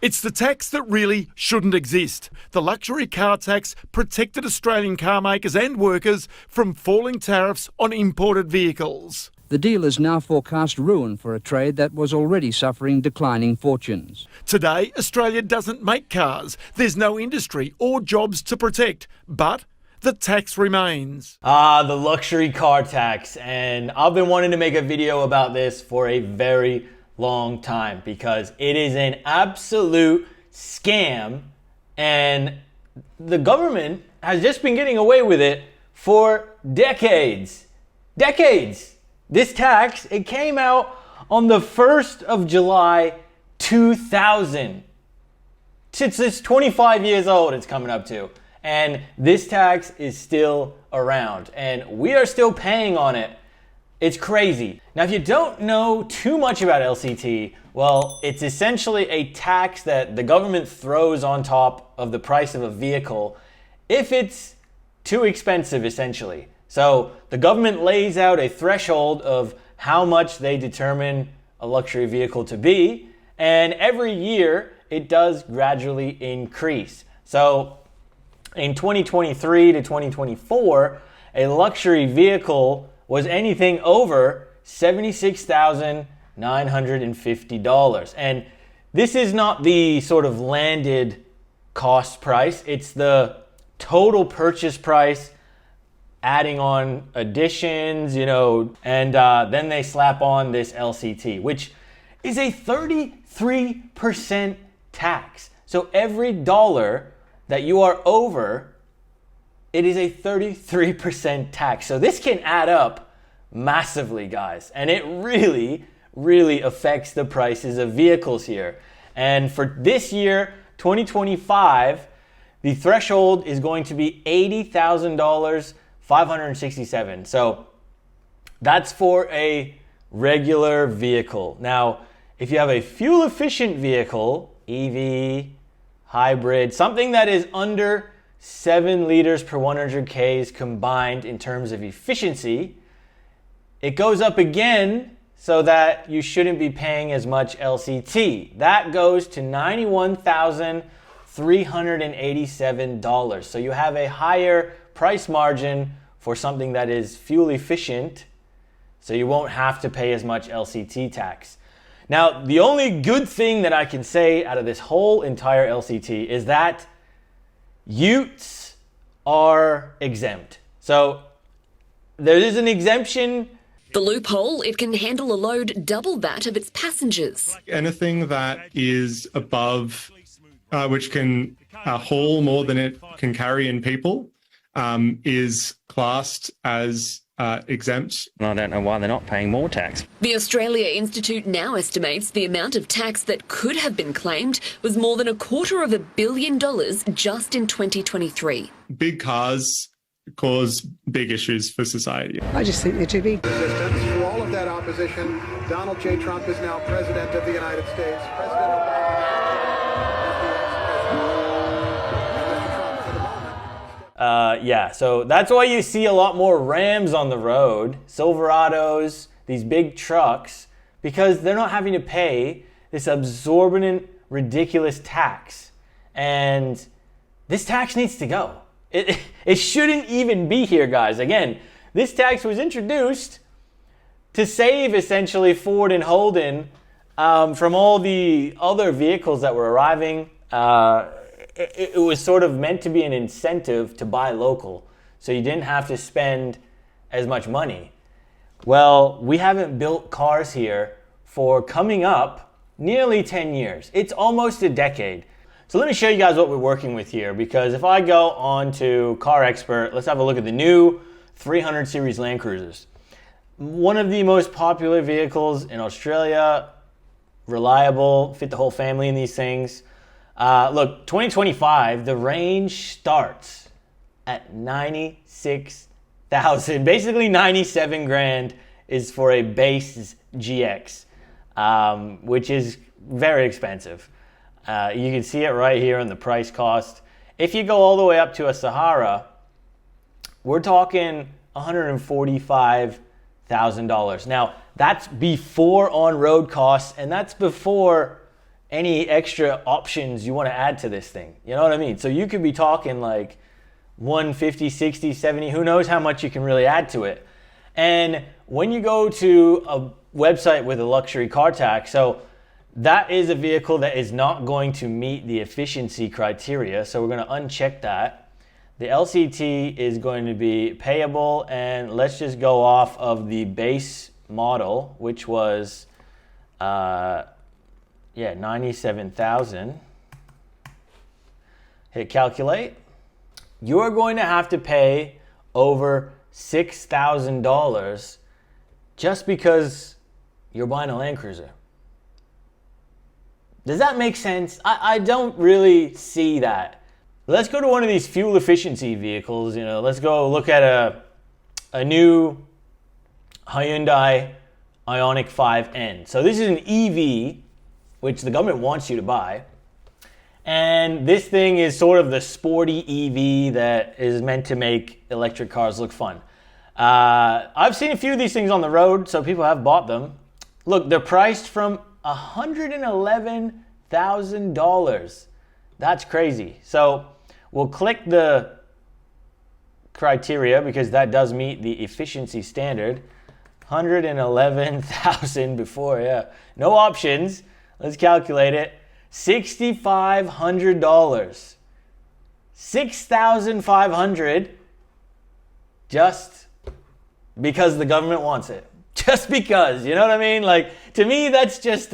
It's the tax that really shouldn't exist. The luxury car tax protected Australian car makers and workers from falling tariffs on imported vehicles. The dealers now forecast ruin for a trade that was already suffering declining fortunes. Today, Australia doesn't make cars. There's no industry or jobs to protect, but the tax remains. The luxury car tax. And I've been wanting to make a video about this for a very long time because it is an absolute scam and the government has just been getting away with it for decades. This tax, it came out on the 1st of July 2000. It's 25 years old it's coming up to. And this tax is still around and we are still paying on it. It's crazy. Now, if you don't know too much about LCT, well, it's essentially a tax that the government throws on top of the price of a vehicle if it's too expensive, essentially. So the government lays out a threshold of how much they determine a luxury vehicle to be, and every year it does gradually increase. So in 2023 to 2024, a luxury vehicle was anything over $76,950. And this is not the sort of landed cost price. It's the total purchase price, adding on additions, and then they slap on this LCT, which is a 33% tax. So every dollar that you are over, it is a 33% tax. So this can add up massively, guys. And it really, really affects the prices of vehicles here. And for this year, 2025, the threshold is going to be $80,567. So that's for a regular vehicle. Now, if you have a fuel efficient vehicle, EV, hybrid, something that is under 7 liters per 100 Ks combined in terms of efficiency, it goes up again so that you shouldn't be paying as much LCT. That goes to $91,387. So you have a higher price margin for something that is fuel efficient, so you won't have to pay as much LCT tax. Now, the only good thing that I can say out of this whole entire LCT is that utes are exempt. So there is an exemption. The loophole, it can handle a load double that of its passengers. Anything that is above, which can haul more than it can carry in people, is classed as exempt. I don't know why they're not paying more tax. The Australia Institute now estimates the amount of tax that could have been claimed was more than $250 million just in 2023. Big cars cause big issues for society. I just think they're too big. Resistance through all of that opposition. Donald J. Trump is now president of the United States. President Obama. So that's why you see a lot more Rams on the road, Silverados, these big trucks, because they're not having to pay this absorbent, ridiculous tax. And this tax needs to go. It shouldn't even be here, guys. Again, this tax was introduced to save essentially Ford and Holden from all the other vehicles that were arriving. It was sort of meant to be an incentive to buy local, so you didn't have to spend as much money. Well, we haven't built cars here for coming up nearly 10 years. It's almost a decade. So let me show you guys what we're working with here, because if I go on to Car Expert, let's have a look at the new 300 series Land Cruisers. One of the most popular vehicles in Australia, reliable, fit the whole family in these things. Look, 2025, the range starts at 96,000. Basically 97 grand is for a base GX, which is very expensive. You can see it right here in the price cost. If you go all the way up to a Sahara, we're talking $145,000. Now, that's before on-road costs, and that's before any extra options you want to add to this thing. You know what I mean? So you could be talking like 150, 60, 70, who knows how much you can really add to it. And when you go to a website with a luxury car tax, so that is a vehicle that is not going to meet the efficiency criteria. So we're going to uncheck that. The LCT is going to be payable, and let's just go off of the base model, which was 97,000. Hit calculate. You are going to have to pay over $6,000 just because you're buying a Land Cruiser. Does that make sense? I don't really see that. Let's go to one of these fuel efficiency vehicles. You know, let's go look at a new Hyundai Ioniq 5N. So this is an EV, which the government wants you to buy. And this thing is sort of the sporty EV that is meant to make electric cars look fun. I've seen a few of these things on the road, so people have bought them. Look, they're priced from $111,000. That's crazy. So we'll click the criteria because that does meet the efficiency standard. 111,000 before, yeah. No options. Let's calculate it. $6,500. $6,500 just because the government wants it. Just because, you know what I mean? Like, to me, that's just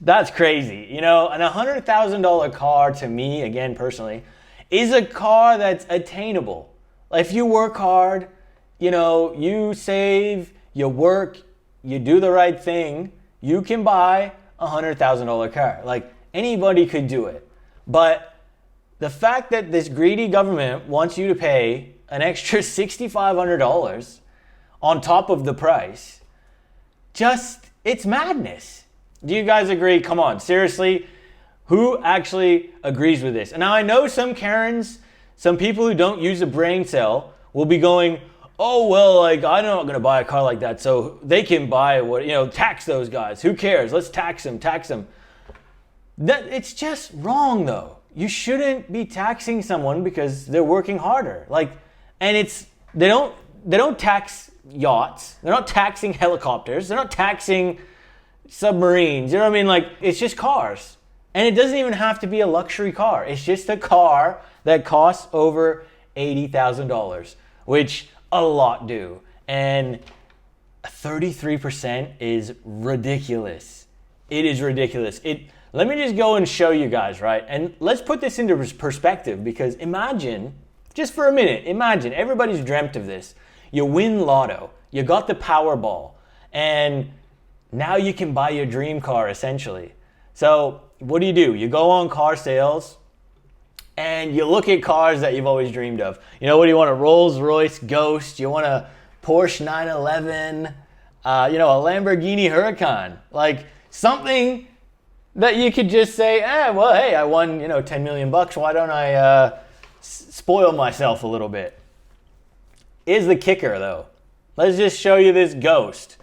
that's crazy. You know, an $100,000 car to me, again, personally, is a car that's attainable. Like, if you work hard, you know, you save, you work, you do the right thing, you can buy a $100,000 car. Like, anybody could do it. But the fact that this greedy government wants you to pay an extra $6,500 on top of the price, it's madness. Do you guys agree? Come on, seriously, who actually agrees with this? And now I know some Karens, some people who don't use a brain cell will be going, oh, well, like, I'm not going to buy a car like that, so they can buy what, you know, tax those guys. Who cares? Let's tax them. It's just wrong, though. You shouldn't be taxing someone because they're working harder. Like, and they don't tax yachts. They're not taxing helicopters. They're not taxing submarines. You know what I mean? Like, it's just cars. And it doesn't even have to be a luxury car. It's just a car that costs over $80,000, which a lot do. And 33% is ridiculous. It is ridiculous. Let me just go and show you guys, right? And let's put this into perspective, because imagine, just for a minute, imagine, everybody's dreamt of this. You win lotto, you got the Powerball, and now you can buy your dream car, essentially. So what do? You go on car sales, and you look at cars that you've always dreamed of. You know, what do you want? A Rolls Royce Ghost? You want a Porsche 911? A Lamborghini Huracan? Like, something that you could just say, well, hey, I won, $10 million. Why don't I spoil myself a little bit? Is the kicker, though. Let's just show you this Ghost.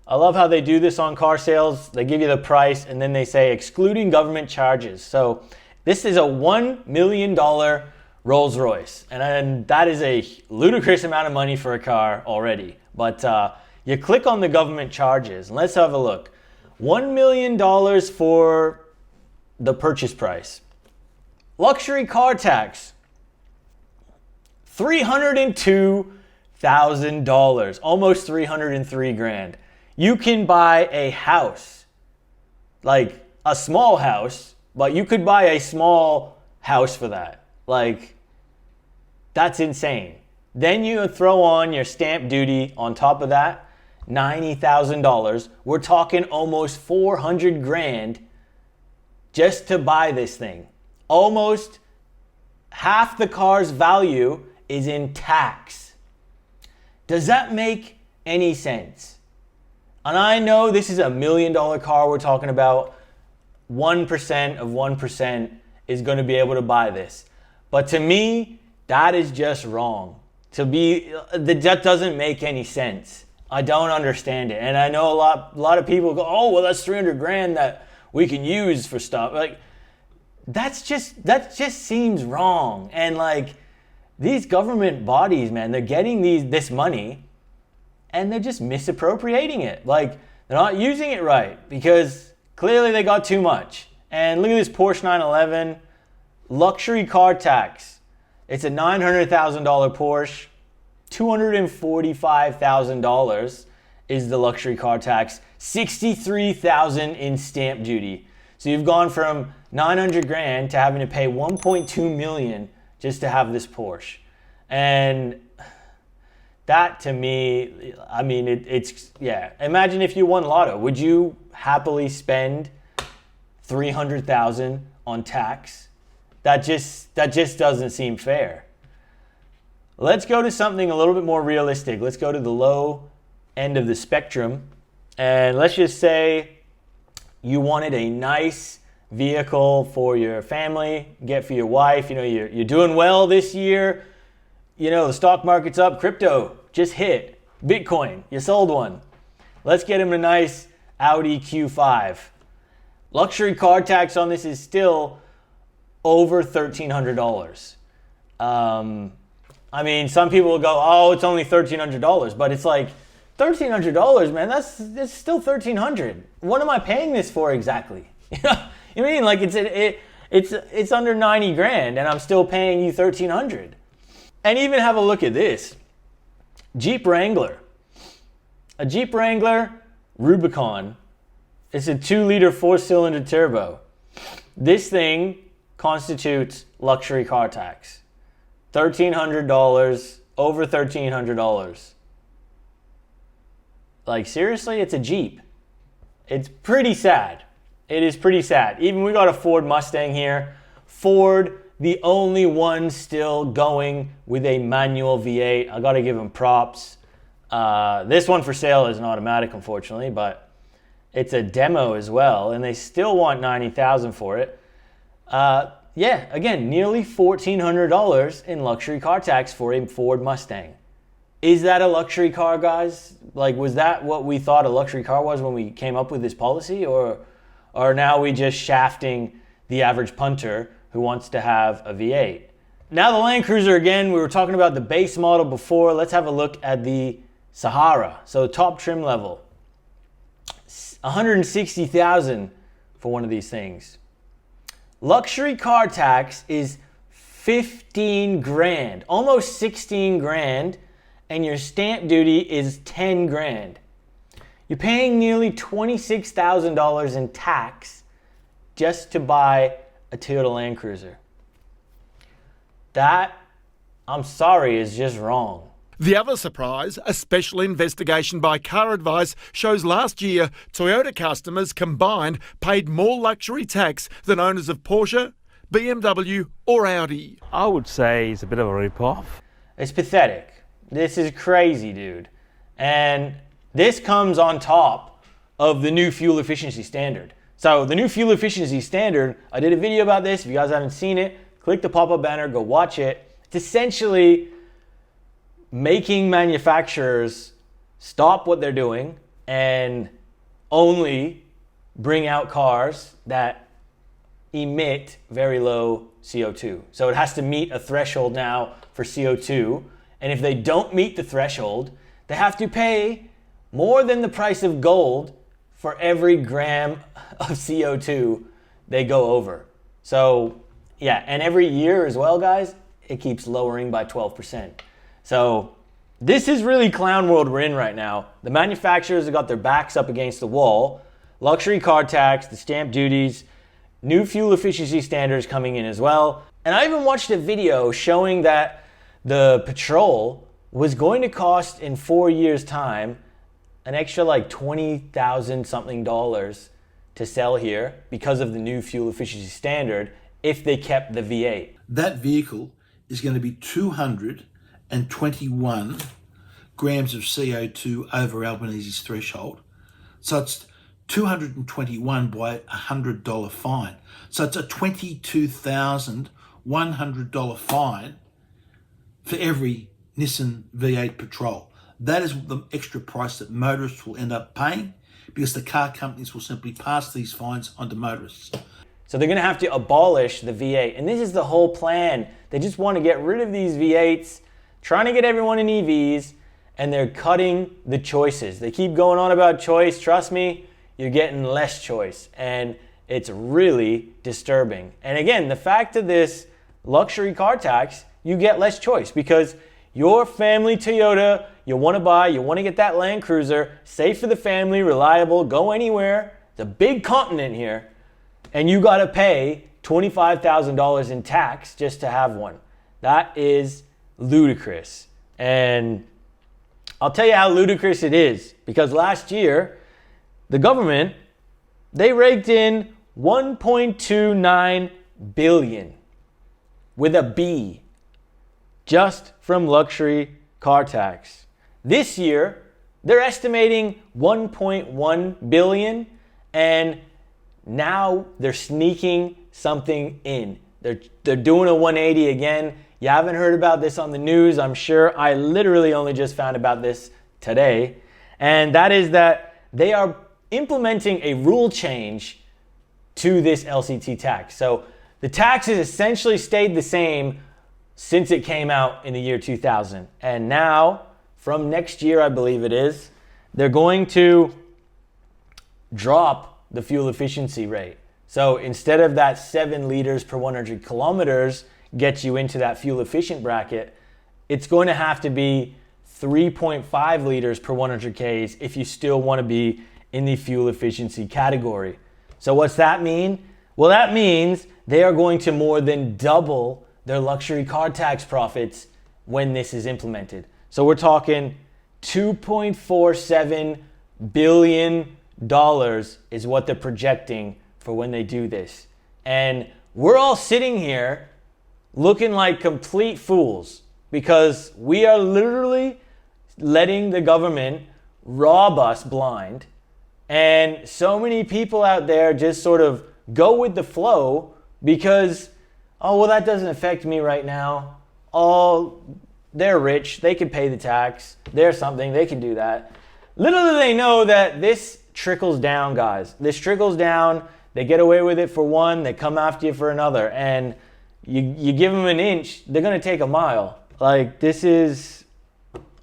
I love how they do this on car sales. They give you the price, and then they say excluding government charges. So this is a $1 million Rolls Royce, and that is a ludicrous amount of money for a car already. But you click on the government charges, and let's have a look. $1 million for the purchase price. Luxury car tax, $302,000, almost $303,000. You can buy a house, like a small house, but you could buy a small house for that. Like, that's insane. Then you throw on your stamp duty on top of that, $90,000. We're talking almost $400,000 just to buy this thing. Almost half the car's value is in tax. Does that make any sense? And I know this is a $1 million car we're talking about. 1% of 1% is going to be able to buy this. But to me, that is just wrong. That doesn't make any sense. I don't understand it. And I know a lot of people go, oh, well, that's $300,000 that we can use for stuff. Like, that just seems wrong. And like, these government bodies, man, they're getting this money and they're just misappropriating it. Like, they're not using it right because clearly they got too much. And look at this Porsche 911 luxury car tax. It's a $900,000 Porsche. $245,000 is the luxury car tax. $63,000 in stamp duty. So you've gone from 900 grand to having to pay 1.2 million just to have this Porsche. And that, to me, I mean, it's yeah. Imagine if you won lotto. Would you happily spend $300,000 on tax? That just doesn't seem fair. Let's go to something a little bit more realistic. Let's go to the low end of the spectrum. And let's just say you wanted a nice vehicle for your family, get for your wife. You know, you're doing well this year. You know, the stock market's up, crypto just hit, Bitcoin, you sold one. Let's get him a nice Audi Q5. Luxury car tax on this is still over $1,300. I mean, some people will go, oh, it's only $1,300, but it's like, $1,300, man, that's still $1,300. What am I paying this for exactly? You know what I mean? Like, it's under 90 grand and I'm still paying you $1,300. And even have a look at this. Jeep Wrangler. A Jeep Wrangler Rubicon. It's a 2-liter 4-cylinder turbo. This thing constitutes luxury car tax. $1,300, over $1,300. Like, seriously, it's a Jeep. It's pretty sad. It is pretty sad. Even we got a Ford Mustang here. Ford, the only one still going with a manual V8. I got to give them props. This one for sale is an automatic, unfortunately, but it's a demo as well, and they still want $90,000 for it. Yeah, again, nearly $1,400 in luxury car tax for a Ford Mustang. Is that a luxury car, guys? Like, was that what we thought a luxury car was when we came up with this policy? Or now we just shafting the average punter who wants to have a V8? Now the Land Cruiser again, we were talking about the base model before. Let's have a look at the Sahara. So top trim level. $160,000 for one of these things. Luxury car tax is 15 grand, almost 16 grand. And your stamp duty is 10 grand. You're paying nearly $26,000 in tax just to buy a Toyota Land Cruiser. That, I'm sorry, is just wrong. The other surprise, a special investigation by Car Advice shows last year Toyota customers combined paid more luxury tax than owners of Porsche, BMW or Audi. I would say it's a bit of a rip-off. It's pathetic. This is crazy, dude. And this comes on top of the new fuel efficiency standard. So the new fuel efficiency standard, I did a video about this. If you guys haven't seen it, click the pop-up banner, go watch it. It's essentially making manufacturers stop what they're doing and only bring out cars that emit very low CO2. So it has to meet a threshold now for CO2. And if they don't meet the threshold, they have to pay more than the price of gold for every gram of CO2 they go over. So yeah, and every year as well, guys, it keeps lowering by 12%. So this is really clown world we're in right now. The manufacturers have got their backs up against the wall. Luxury car tax, the stamp duties, new fuel efficiency standards coming in as well. And I even watched a video showing that the petrol was going to cost in 4 years' time an extra like $20,000 something to sell here because of the new fuel efficiency standard if they kept the V8. That vehicle is going to be 221 grams of CO2 over Albanese's threshold. So it's 221 by $100 fine. So it's a $22,100 fine for every Nissan V8 Patrol. That is the extra price that motorists will end up paying because the car companies will simply pass these fines on to motorists. So they're going to have to abolish the V8. And this is the whole plan. They just want to get rid of these V8s, trying to get everyone in EVs, and they're cutting the choices. They keep going on about choice. Trust me, you're getting less choice. And it's really disturbing. And again, the fact of this luxury car tax, you get less choice because your family Toyota, you want to get that Land Cruiser, safe for the family, reliable, go anywhere. It's a big continent here. And you got to pay $25,000 in tax just to have one. That is ludicrous. And I'll tell you how ludicrous it is, because last year, the government, they raked in $1.29 billion with a B just from luxury car tax. This year, they're estimating $1.1 billion, and now they're sneaking something in. They're doing a 180 again. You haven't heard about this on the news, I'm sure. I literally only just found about this today. And that is that they are implementing a rule change to this LCT tax. So the tax has essentially stayed the same since it came out in the year 2000. And now, from next year, I believe it is, they're going to drop the fuel efficiency rate. So instead of that 7 liters per 100 kilometers gets you into that fuel efficient bracket, it's going to have to be 3.5 liters per 100 Ks if you still want to be in the fuel efficiency category. So what's that mean? Well, that means they are going to more than double their luxury car tax profits when this is implemented. So we're talking $2.47 billion is what they're projecting for when they do this. And we're all sitting here looking like complete fools because we are literally letting the government rob us blind. And so many people out there just sort of go with the flow because, oh, well, that doesn't affect me right now. Oh, they're rich. They can pay the tax. They're something. They can do that. Little do they know that this trickles down, guys. This trickles down. They get away with it for one. They come after you for another. And you give them an inch, they're going to take a mile. Like, this is...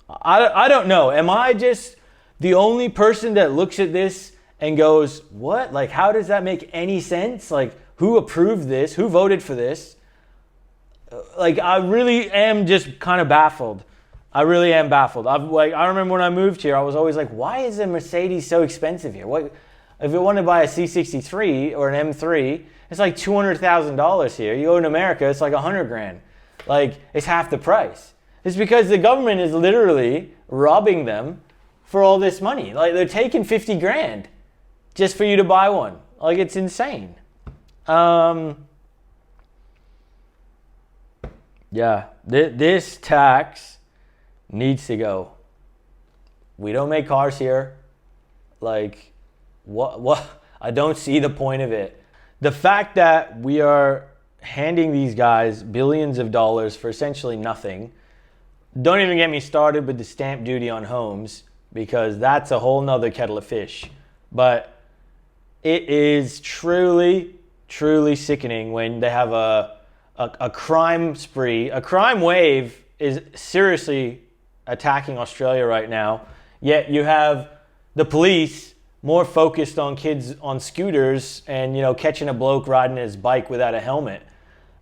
I don't know. Am I just the only person that looks at this and goes, what? Like, how does that make any sense? Like, who approved this? Who voted for this? Like, I really am just kind of baffled. I really am baffled. I remember when I moved here, I was always like, why is a Mercedes so expensive here? What, if you want to buy a C63 or an M3, it's like $200,000 here. You go in America, it's like $100,000. Like, it's half the price. It's because the government is literally robbing them for all this money. Like, they're taking 50 grand just for you to buy one. Like, it's insane. Yeah, this tax needs to go. We don't make cars here. Like, what? I don't see the point of it. The fact that we are handing these guys billions of dollars for essentially nothing. Don't even get me started with the stamp duty on homes, because that's a whole nother kettle of fish. But it is truly, truly sickening when they have a crime spree. A crime wave is seriously attacking Australia right now. Yet you have the police more focused on kids on scooters and, catching a bloke riding his bike without a helmet.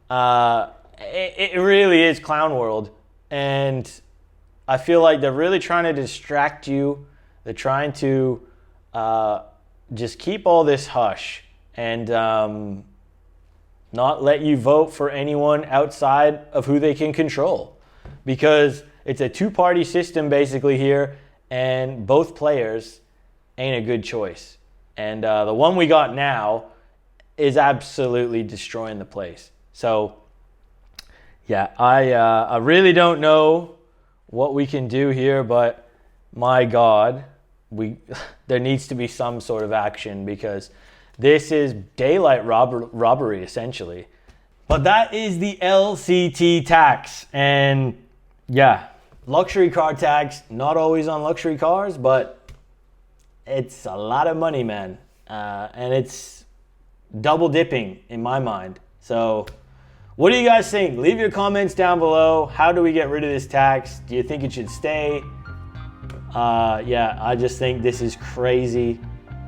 It really is clown world. And I feel like they're really trying to distract you. They're trying to just keep all this hush and not let you vote for anyone outside of who they can control. Because it's a two-party system basically here, and both players ain't a good choice. And the one we got now is absolutely destroying the place. So, yeah, I really don't know what we can do here, but my God, there needs to be some sort of action, because this is daylight robbery, essentially. But that is the LCT tax. And yeah, luxury car tax, not always on luxury cars, but it's a lot of money, man. And it's double dipping in my mind. So what do you guys think? Leave your comments down below. How do we get rid of this tax? Do you think it should stay? Yeah, I just think this is crazy.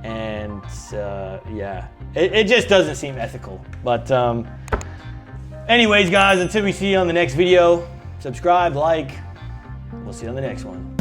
And yeah, it just doesn't seem ethical. But anyways, guys, until we see you on the next video, subscribe, like. We'll see you on the next one.